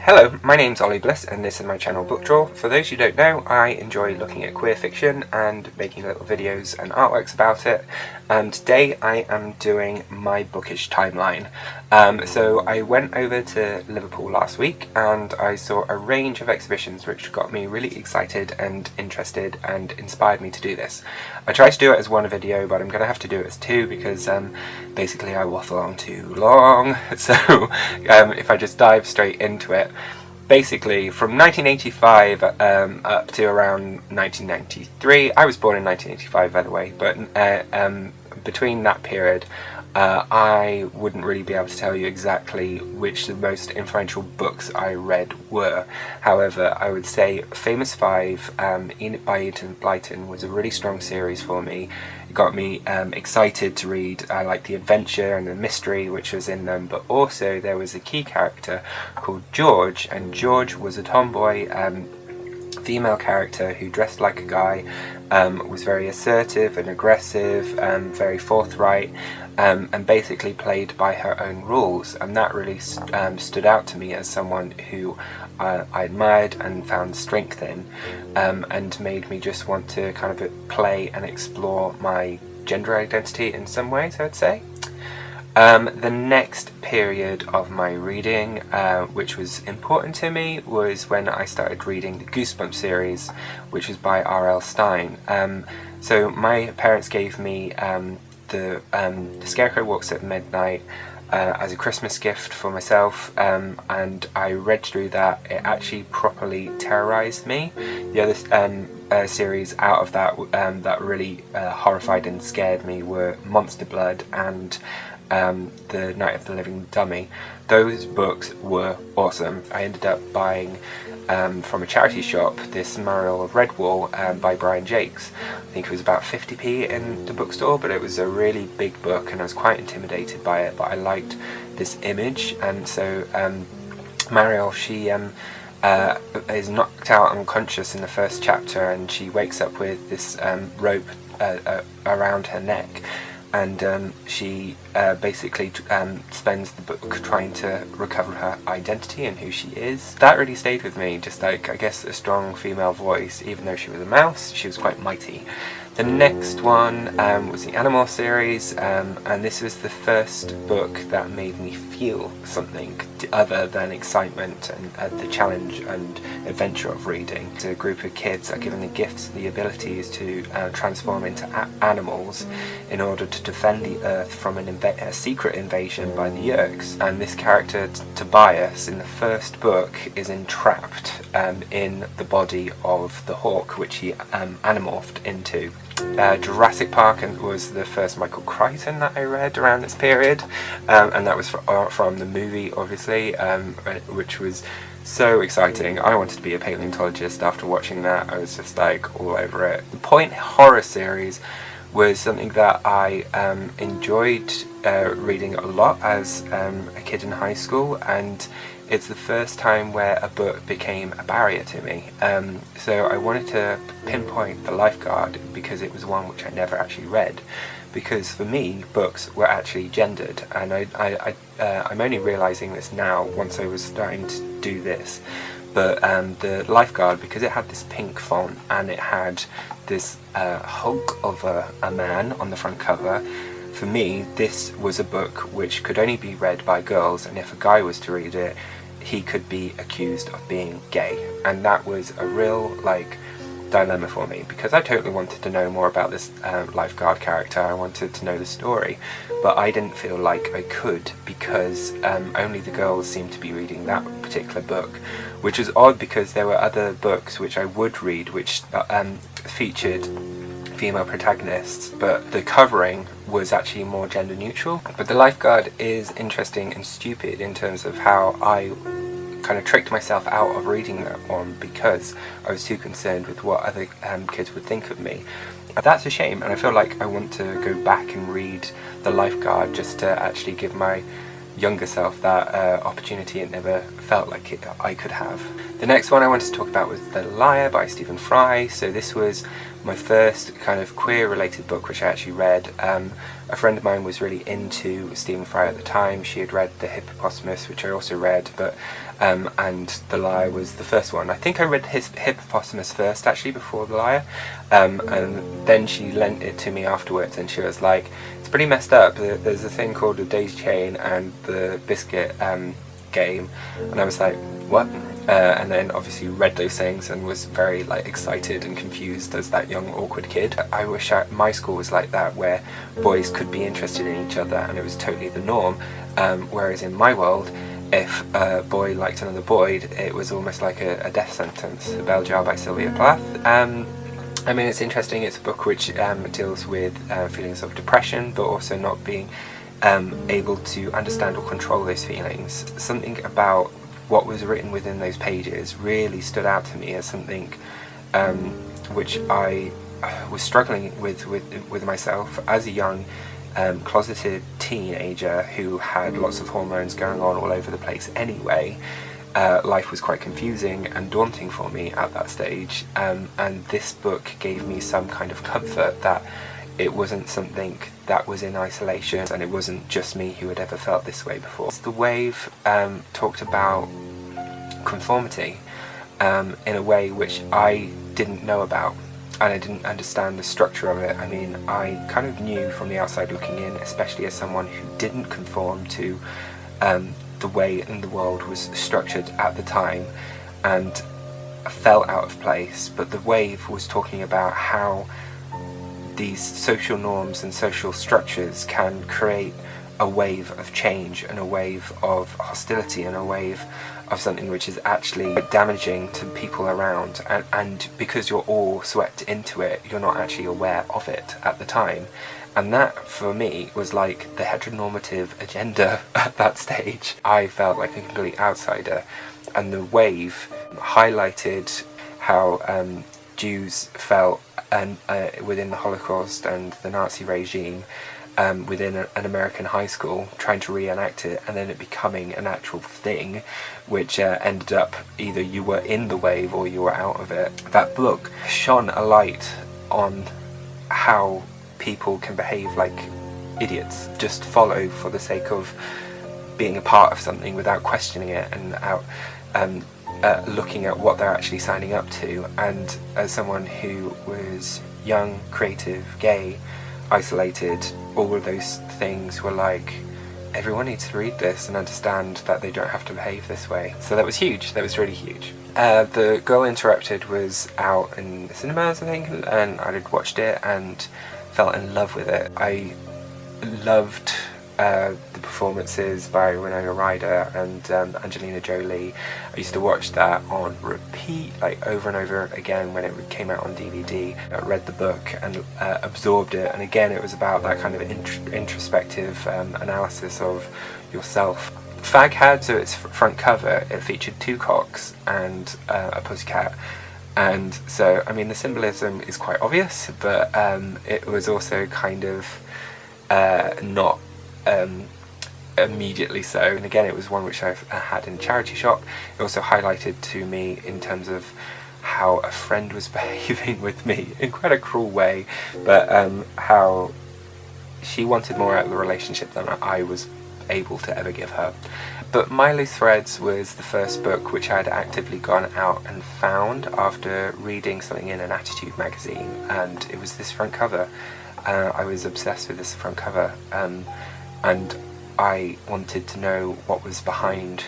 Hello, my name's Ollie Bliss and this is my channel Book Draw. For those who don't know, I enjoy looking at queer fiction and making little videos and artworks about it. Today I am doing my Bookish Timeline. So I went over to Liverpool last week and I saw a range of exhibitions which got me really excited and interested and inspired me to do this. I tried to do it as one video, but I'm going to have to do it as two because basically I waffle on too long. So if I just dive straight into it, basically from 1985 up to around 1993, I was born in 1985 by the way, but between that period I wouldn't really be able to tell you exactly which the most influential books I read were. However, I would say Famous Five, Enid by Blyton was a really strong series for me. It got me excited to read. I liked the adventure and the mystery which was in them, but also there was a key character called George, and George was a tomboy female character who dressed like a guy, was very assertive and aggressive, very forthright, and basically played by her own rules, and that really stood out to me as someone who I admired and found strength in, and made me just want to kind of play and explore my gender identity in some ways, I'd say. The next period of my reading, which was important to me, was when I started reading the Goosebumps series, which was by R.L. Stine. So my parents gave me the Scarecrow Walks at Midnight as a Christmas gift for myself, and I read through that. It actually properly terrorized me. The other series out of that that really horrified and scared me were Monster Blood and The Night of the Living Dummy. Those books were awesome. I ended up buying from a charity shop this Mariel of Redwall by Brian Jacques. I think it was about 50p in the bookstore, but it was a really big book and I was quite intimidated by it, but I liked this image. And so Mariel, she is knocked out unconscious in the first chapter, and she wakes up with this rope around her neck, and she basically spends the book trying to recover her identity and who she is. That really stayed with me, just like, I guess, a strong female voice. Even though she was a mouse, she was quite mighty. The next one was the Animorphs series, and this was the first book that made me feel something other than excitement and the challenge and adventure of reading. So a group of kids are given the gifts, the abilities to transform into animals in order to defend the Earth from a secret invasion by the Jacques. And this character, Tobias, in the first book is entrapped in the body of the hawk, which he animorphed into. Jurassic Park was the first Michael Crichton that I read around this period, and that was from the movie, obviously, which was so exciting. I wanted to be a paleontologist after watching that. I was just like all over it. The Point horror series was something that I enjoyed reading a lot as a kid in high school, and it's the first time where a book became a barrier to me. So I wanted to pinpoint The Lifeguard because it was one which I never actually read, because for me books were actually gendered, and I'm only realising this now once I was starting to do this. But The Lifeguard, because it had this pink font and it had this hulk of a man on the front cover, for me this was a book which could only be read by girls, and if a guy was to read it, he could be accused of being gay. And that was a real dilemma for me, because I totally wanted to know more about this lifeguard character. I wanted to know the story, but I didn't feel like I could, because only the girls seemed to be reading that particular book, which was odd because there were other books which I would read which featured female protagonists, but the covering was actually more gender neutral. But The Lifeguard is interesting and stupid in terms of how I kind of tricked myself out of reading that one because I was too concerned with what other kids would think of me. That's a shame, and I feel like I want to go back and read The Lifeguard just to actually give my younger self that opportunity it never felt like I could have. The next one I wanted to talk about was The Liar by Stephen Fry. So this was my first kind of queer related book which I actually read. A friend of mine was really into Stephen Fry at the time. She had read The Hippopotamus, which I also read, but and The Liar was the first one. I think I read his Hippopotamus first actually before The Liar, and then she lent it to me afterwards, and she was like, it's pretty messed up. There's a thing called a daisy chain and the biscuit game, and I was like, what? And then obviously read those things and was very like excited and confused as that young awkward kid. I wish my school was like that, where boys could be interested in each other and it was totally the norm, whereas in my world, if a boy liked another boy, it was almost like a death sentence. Bell Jar by Sylvia Plath. I mean, it's interesting. It's a book which deals with feelings of depression, but also not being able to understand or control those feelings. Something about what was written within those pages really stood out to me as something which I was struggling with myself as a young closeted teenager who had lots of hormones going on all over the place anyway. Life was quite confusing and daunting for me at that stage, and this book gave me some kind of comfort that it wasn't something that was in isolation, and it wasn't just me who had ever felt this way before. The Wave talked about conformity in a way which I didn't know about, and I didn't understand the structure of it. I mean, I kind of knew from the outside looking in, especially as someone who didn't conform to the way in the world was structured at the time, and felt out of place. But The Wave was talking about how these social norms and social structures can create a wave of change and a wave of hostility and a wave of something which is actually damaging to people around, and because you're all swept into it, you're not actually aware of it at the time. And that for me was like the heteronormative agenda at that stage. I felt like a complete outsider, and The Wave highlighted how Jews felt within the Holocaust and the Nazi regime, within an American high school, trying to reenact it, and then it becoming an actual thing, which ended up either you were in the wave or you were out of it. That book shone a light on how people can behave like idiots, just follow for the sake of being a part of something without questioning it and out looking at what they're actually signing up to. And as someone who was young, creative, gay, isolated, all of those things were like, everyone needs to read this and understand that they don't have to behave this way. So that was huge. That was really huge. The Girl Interrupted was out in the cinemas, I think, and I had watched it and fell in love with it. I loved the performances by Winona Ryder and Angelina Jolie. I used to watch that on repeat, like over and over again when it came out on DVD. I read the book and absorbed it, and again it was about that kind of introspective analysis of yourself. Fag Hag, so its front cover, it featured two cocks and a pussycat. And so, I mean, the symbolism is quite obvious, but it was also kind of not immediately so. And again, it was one which I had in a charity shop. It also highlighted to me in terms of how a friend was behaving with me in quite a cruel way, but how she wanted more out of the relationship than I was able to ever give her. But My Loose Threads was the first book which I had actively gone out and found after reading something in an Attitude magazine, and it was this front cover. I was obsessed with this front cover, and I wanted to know what was behind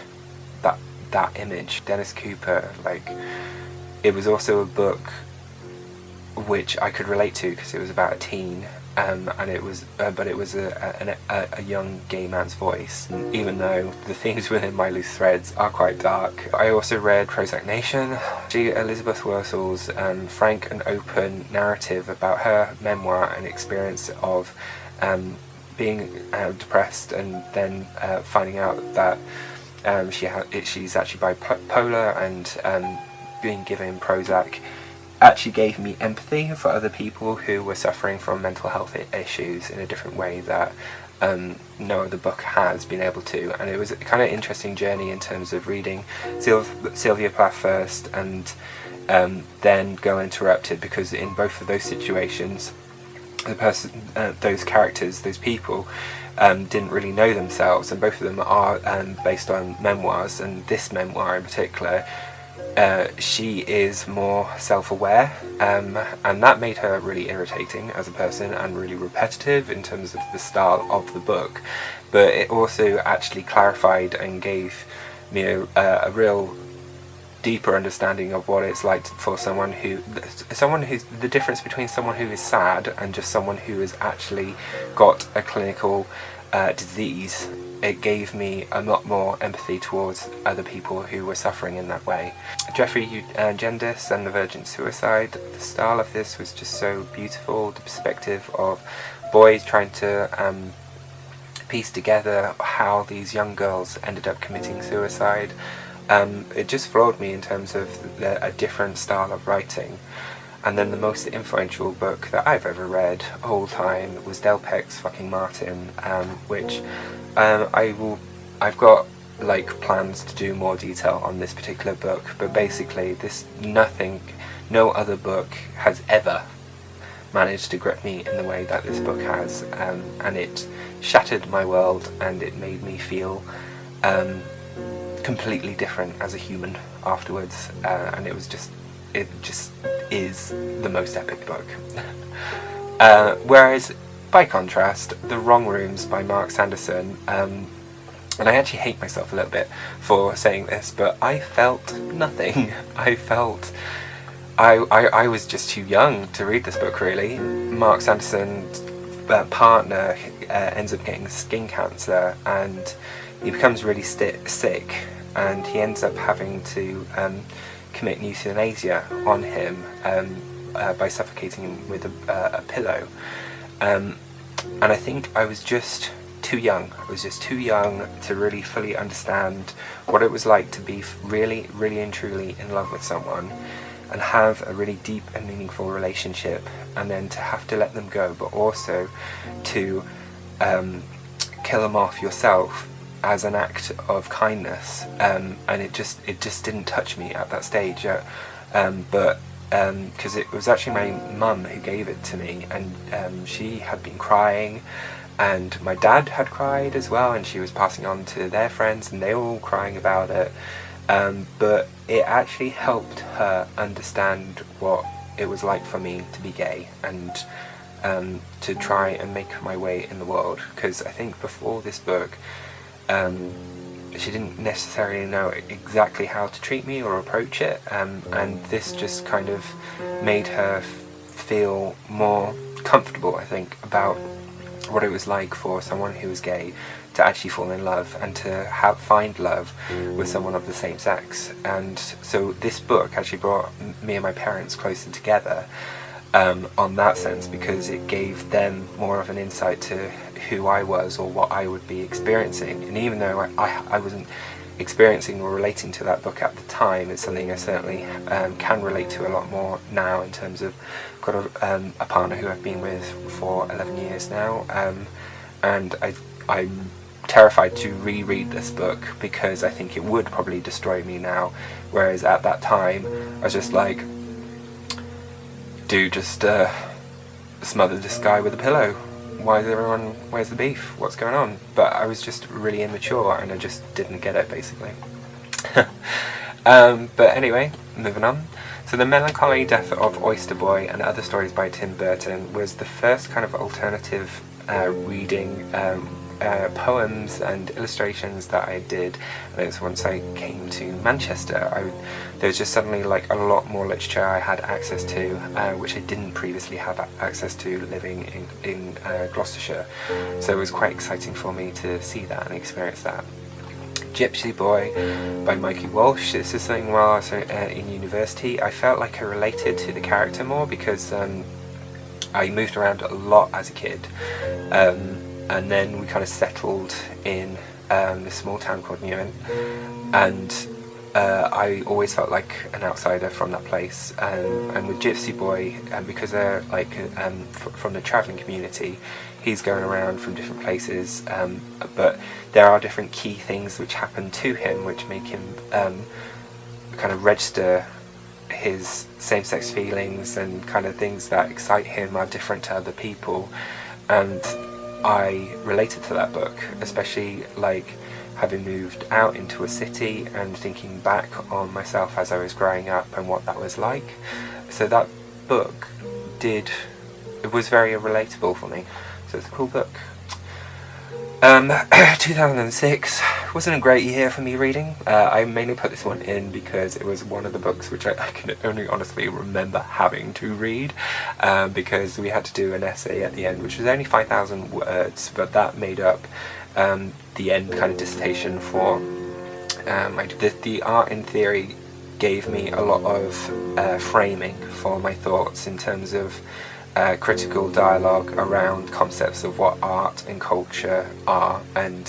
that image. Dennis Cooper, like, it was also a book which I could relate to because it was about a teen, and it was, but it was a young gay man's voice. And even though the themes within My Loose Threads are quite dark, I also read Prozac Nation, Elizabeth Wurzl's frank and open narrative about her memoir and experience of being depressed, and then finding out that she's actually bipolar, and being given Prozac actually gave me empathy for other people who were suffering from mental health issues in a different way that no other book has been able to, and it was a kind of interesting journey in terms of reading Sylvia Plath first and then Go Interrupted, because in both of those situations those characters, those people, didn't really know themselves, and both of them are based on memoirs, and this memoir in particular, she is more self-aware, and that made her really irritating as a person and really repetitive in terms of the style of the book, but it also actually clarified and gave me a real deeper understanding of what it's like for someone who's the difference between someone who is sad and just someone who has actually got a clinical disease. It gave me a lot more empathy towards other people who were suffering in that way. Jeffrey Gendis and the Virgin Suicide, the style of this was just so beautiful, the perspective of boys trying to piece together how these young girls ended up committing suicide. It just floored me in terms of a different style of writing. And then the most influential book that I've ever read all time was Del Peck's fucking Martin, which I've got like plans to do more detail on this particular book, but basically no other book has ever managed to grip me in the way that this book has, and it shattered my world, and it made me feel completely different as a human afterwards, and it just is the most epic book. Whereas by contrast, The Wrong Rooms by Mark Sanderson, and I actually hate myself a little bit for saying this, but I felt nothing. I was just too young to read this book, really. Mark Sanderson's partner ends up getting skin cancer, and he becomes really sick, and he ends up having to commit euthanasia on him by suffocating him with a pillow. And I think I was just too young. I was just too young to really fully understand what it was like to be really, really and truly in love with someone and have a really deep and meaningful relationship, and then to have to let them go, but also to kill them off yourself as an act of kindness, and it just didn't touch me at that stage, but because it was actually my mum who gave it to me, and she had been crying, and my dad had cried as well, and she was passing on to their friends, and they were all crying about it, but it actually helped her understand what it was like for me to be gay, and to try and make my way in the world, because I think before this book she didn't necessarily know exactly how to treat me or approach it, and this just kind of made her feel more comfortable, I think, about what it was like for someone who was gay to actually fall in love and to find love with someone of the same sex. And so this book actually brought me and my parents closer together on that sense, because it gave them more of an insight to who I was or what I would be experiencing. And even though I wasn't experiencing or relating to that book at the time, it's something I certainly can relate to a lot more now, in terms of I've got a partner who I've been with for 11 years now, and I'm terrified to reread this book because I think it would probably destroy me now, whereas at that time I was just like, dude, just smother this guy with a pillow. Where's the beef? What's going on? But I was just really immature, and I just didn't get it, basically. But anyway, moving on. So The Melancholy Death of Oyster Boy and Other Stories by Tim Burton was the first kind of alternative reading poems and illustrations that I did, and it was once I came to Manchester. There was just suddenly like a lot more literature I had access to, which I didn't previously have access to living in Gloucestershire, so it was quite exciting for me to see that and experience that. Gypsy Boy by Mikey Walsh. This is something while I was in university I felt like I related to the character more, because I moved around a lot as a kid, and then we kind of settled in this small town called Newen, and I always felt like an outsider from that place, and with Gypsy Boy, because they're like from the travelling community, he's going around from different places, but there are different key things which happen to him which make him kind of register his same-sex feelings, and kind of things that excite him are different to other people. And I related to that book, especially like having moved out into a city and thinking back on myself as I was growing up and what that was like. So that book it was very relatable for me, so it's a cool book. 2006 wasn't a great year for me reading. I mainly put this one in because it was one of the books which I can only honestly remember having to read, because we had to do an essay at the end which was only 5,000 words, but that made up the end kind of dissertation for the art in theory gave me a lot of framing for my thoughts in terms of critical dialogue around concepts of what art and culture are, and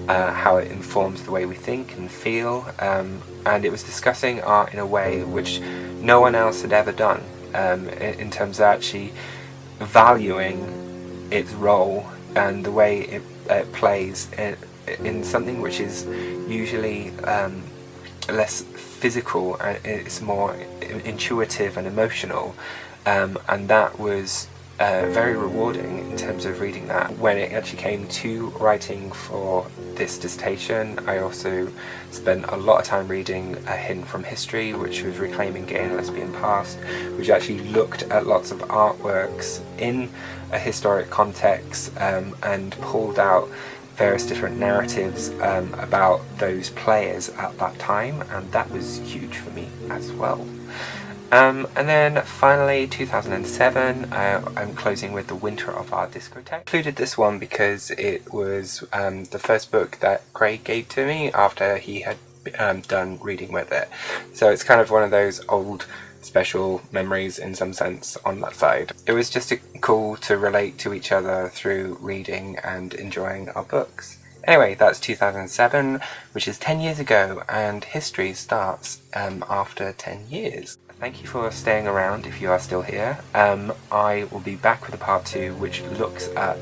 how it informs the way we think and feel, and it was discussing art in a way which no one else had ever done, in terms of actually valuing its role and the way it plays in something which is usually less physical, and it's more intuitive and emotional. And that was very rewarding in terms of reading that. When it actually came to writing for this dissertation, I also spent a lot of time reading A Hint from History, which was Reclaiming Gay and Lesbian Past, which actually looked at lots of artworks in a historic context, and pulled out various different narratives about those players at that time, and that was huge for me as well. And then finally 2007, I'm closing with The Winter of Our Discotheque. I included this one because it was the first book that Craig gave to me after he had done reading with it. So it's kind of one of those old special memories in some sense on that side. It was just cool to relate to each other through reading and enjoying our books. Anyway, that's 2007, which is 10 years ago, and history starts after 10 years. Thank you for staying around if you are still here. I will be back with a part 2 which looks at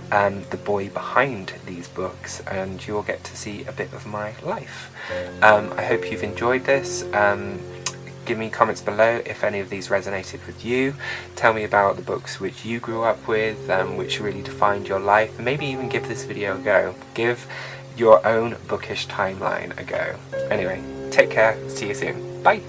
the boy behind these books, and you'll get to see a bit of my life. I hope you've enjoyed this. Give me comments below if any of these resonated with you. Tell me about the books which you grew up with, which really defined your life, and maybe even give this video a go. Give your own bookish timeline a go. Anyway, take care, see you soon. Bye!